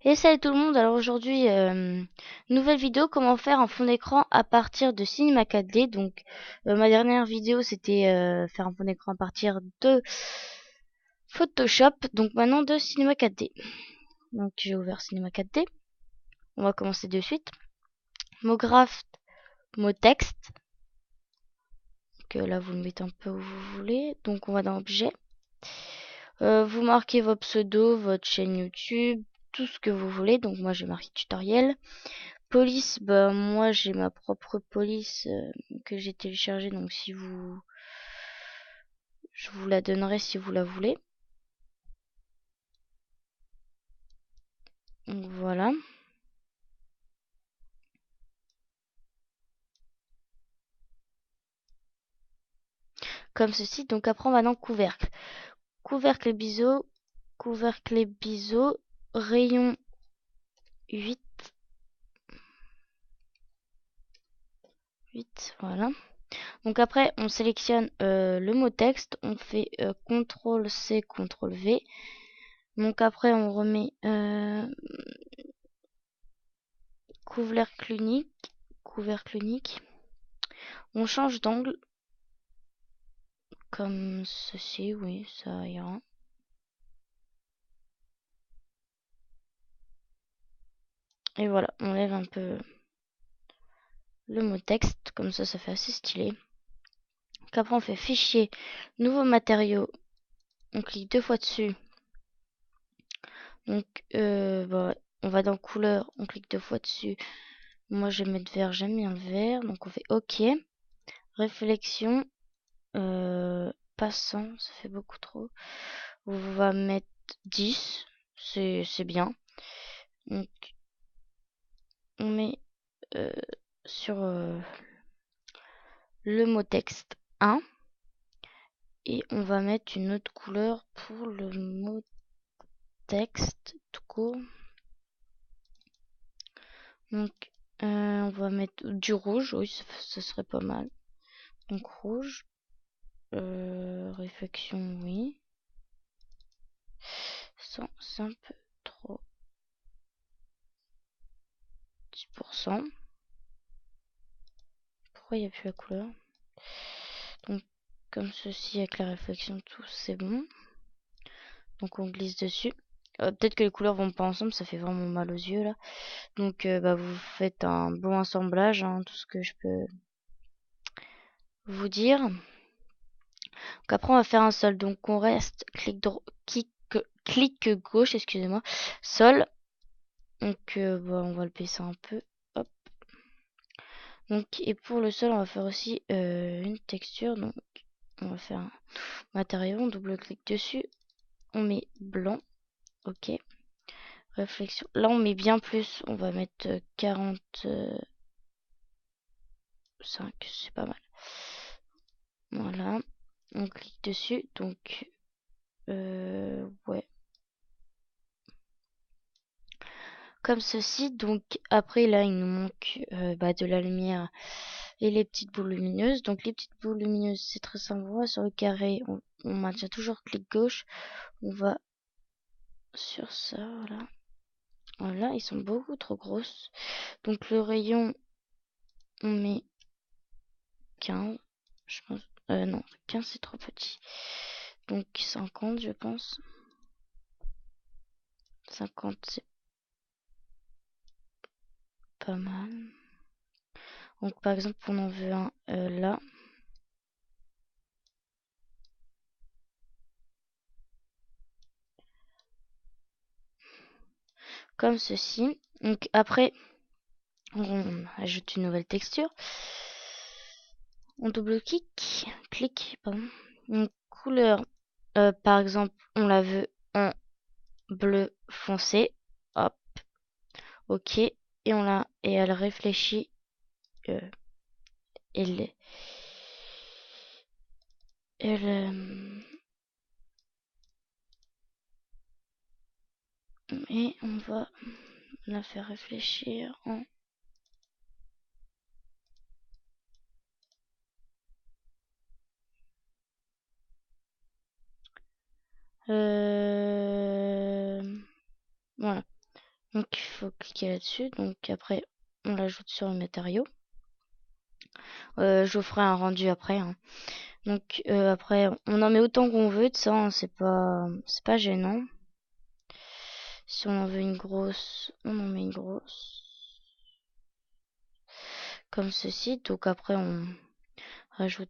Et salut tout le monde, alors aujourd'hui, nouvelle vidéo, comment faire un fond d'écran à partir de Cinema 4D. Donc ma dernière vidéo c'était faire un fond d'écran à partir de Photoshop, donc maintenant de Cinema 4D. Donc j'ai ouvert Cinema 4D, on va commencer de suite. Mot graphe, mot texte, que là vous le mettez un peu où vous voulez. Donc on va dans objet, vous marquez vos pseudos, votre chaîne YouTube, tout ce que vous voulez. Donc moi j'ai marqué tutoriel. Police, bah moi j'ai ma propre police que j'ai téléchargée, donc si vous, je vous la donnerai si vous la voulez. Donc voilà. Comme ceci. Donc après on va dans couvercle. Couvercle et biseau. Couvercle et biseau. Rayon 8. 8, voilà. Donc après on sélectionne le mot texte. On fait CTRL C, CTRL V. Donc après on remet couvercle unique. Couvercle unique. On change d'angle. Comme ceci, oui, ça ira. Et voilà, on lève un peu le mot texte, comme ça fait assez stylé. Donc après on fait fichier, nouveau matériau, on clique deux fois dessus. Donc on va dans couleur, on clique deux fois dessus. Moi je vais mettre vert, j'aime bien le vert, donc on fait OK. Réflexion, passant, ça fait beaucoup trop. On va mettre 10, c'est bien. Donc on met sur le mot texte 1 et on va mettre une autre couleur pour le mot texte tout court. Donc on va mettre du rouge, oui, ça serait pas mal. Donc rouge, réflexion, oui. C'est un peu trop. 10%. Pourquoi il n'y a plus la couleur? Donc comme ceci avec la réflexion, tout c'est bon. Donc on glisse dessus. Peut-être que les couleurs vont pas ensemble, ça fait vraiment mal aux yeux là. Donc vous faites un bon assemblage, hein, tout ce que je peux vous dire. Donc après on va faire un sol. Donc on reste clic gauche, excusez-moi, sol. Donc on va le baisser un peu. Hop. Donc et pour le sol on va faire aussi une texture. Donc on va faire un matériau, on double-clique dessus. On met blanc. Ok. Réflexion. Là on met bien plus. On va mettre 45, c'est pas mal. Voilà. On clique dessus. Donc ouais. Comme ceci. Donc après là il nous manque de la lumière et les petites boules lumineuses. Donc les petites boules lumineuses c'est très simple. On va sur le carré. On maintient toujours clic gauche. On va sur ça. Voilà. Voilà. Ils sont beaucoup trop grosses. Donc le rayon on met 15. Je pense. Non, 15 c'est trop petit. Donc 50 je pense. 50 c'est pas mal. Donc par exemple on en veut un là. Comme ceci. Donc après on ajoute une nouvelle texture. On double-clic. Clic, pardon. Donc couleur. Par exemple on la veut en bleu foncé. Hop. Ok. Et elle réfléchit. Euh, elle, et on va la faire réfléchir en voilà. Donc il faut cliquer là-dessus. Donc après, on l'ajoute sur le matériau. Je vous ferai un rendu après, hein. Donc après, on en met autant qu'on veut de ça, hein, c'est pas gênant. Si on en veut une grosse, on en met une grosse. Comme ceci. Donc après, on rajoute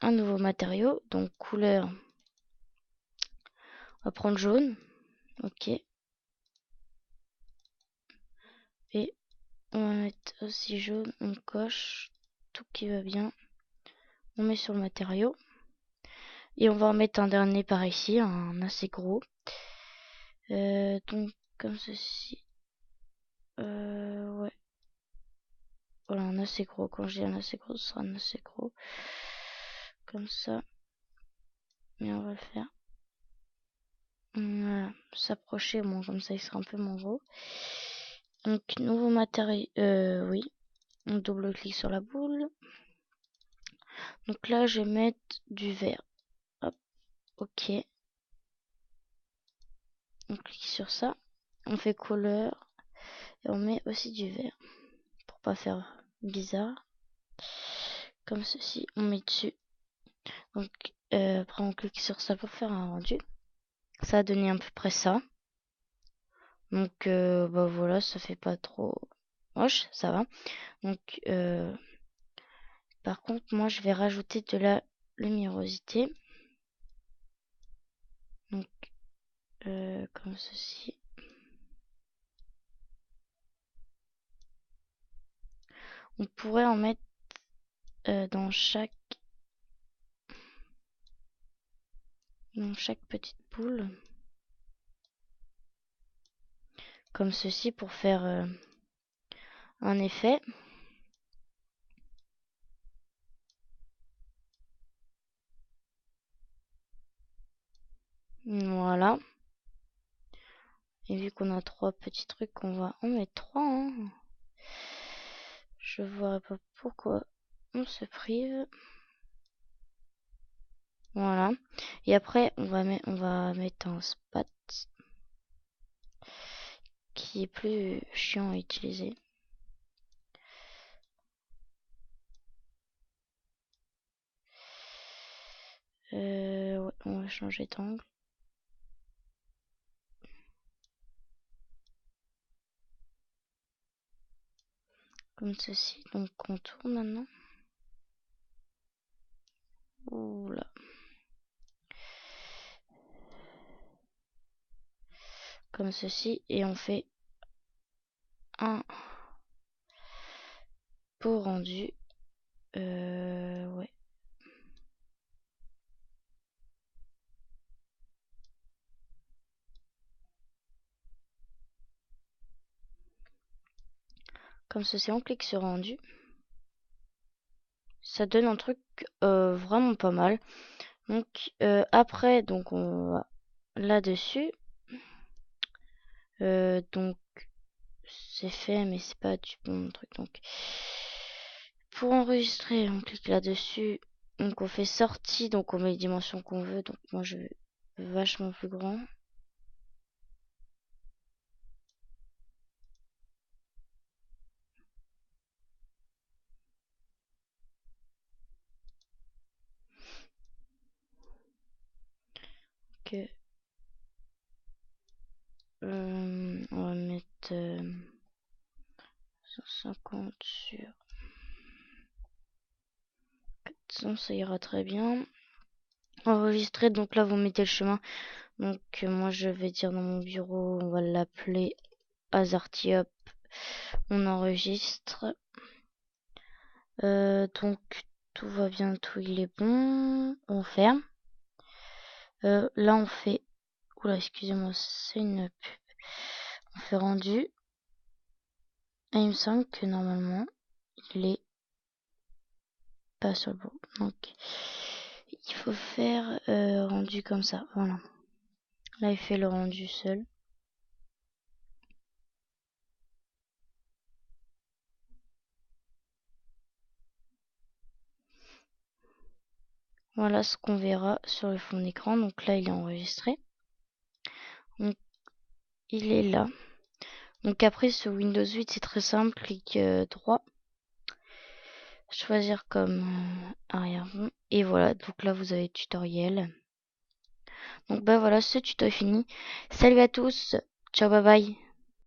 un nouveau matériau. Donc couleur, on va prendre jaune. Ok. Et on va mettre aussi jaune. On coche tout qui va bien. On met sur le matériau. Et on va en mettre un dernier par ici, un assez gros. Donc comme ceci. Ouais. Voilà, un assez gros. Quand je dis un assez gros, ce sera un assez gros. Comme ça. Et on va le faire. Voilà. S'approcher, bon, comme ça il sera un peu moins gros. Donc, nouveau matériau. Oui. On double-clique sur la boule. Donc là, je vais mettre du vert. Hop. Ok. On clique sur ça. On fait couleur. Et on met aussi du vert. Pour pas faire bizarre. Comme ceci. On met dessus. Donc, après, on clique sur ça pour faire un rendu. Ça a donné à peu près ça. Donc, bah voilà, ça fait pas trop moche, ça va. Donc, par contre, moi, je vais rajouter de la luminosité. Donc, comme ceci. On pourrait en mettre dans chaque petite boule. Comme ceci pour faire un effet. Voilà. Et vu qu'on a 3 petits trucs, on va en mettre 3. Hein. Je vois pas pourquoi on se prive. Voilà. Et après, on va mettre un spat qui est plus chiant à utiliser. Ouais, on va changer d'angle. Comme ceci. Donc on tourne maintenant. Oula. Comme ceci. Et on fait un beau rendu. Ouais. Comme ceci, on clique sur rendu. Ça donne un truc vraiment pas mal. Donc après, donc on va là-dessus. Donc c'est fait, mais c'est pas du bon truc. Donc pour enregistrer, on clique là-dessus. Donc on fait sortie, donc on met les dimensions qu'on veut. Donc moi je veux vachement plus grand. Que on va mettre 150 sur 400, ça ira très bien. Enregistrer, donc là vous mettez le chemin. Donc moi je vais dire dans mon bureau, on va l'appeler Azartiop. On enregistre. Donc tout va bien, tout il est bon. On ferme. Là on fait. Oula, excusez-moi, c'est une pub. On fait rendu. Et il me semble que normalement il est pas sur le bon. Donc il faut faire rendu comme ça. Voilà. Là il fait le rendu seul. Voilà ce qu'on verra sur le fond d'écran. Donc là il est enregistré. Donc il est là. Donc après sur Windows 8 c'est très simple, clic droit, choisir comme arrière-fond et voilà, donc là vous avez tutoriel. Donc bah voilà, ce tuto est fini. Salut à tous, ciao bye bye.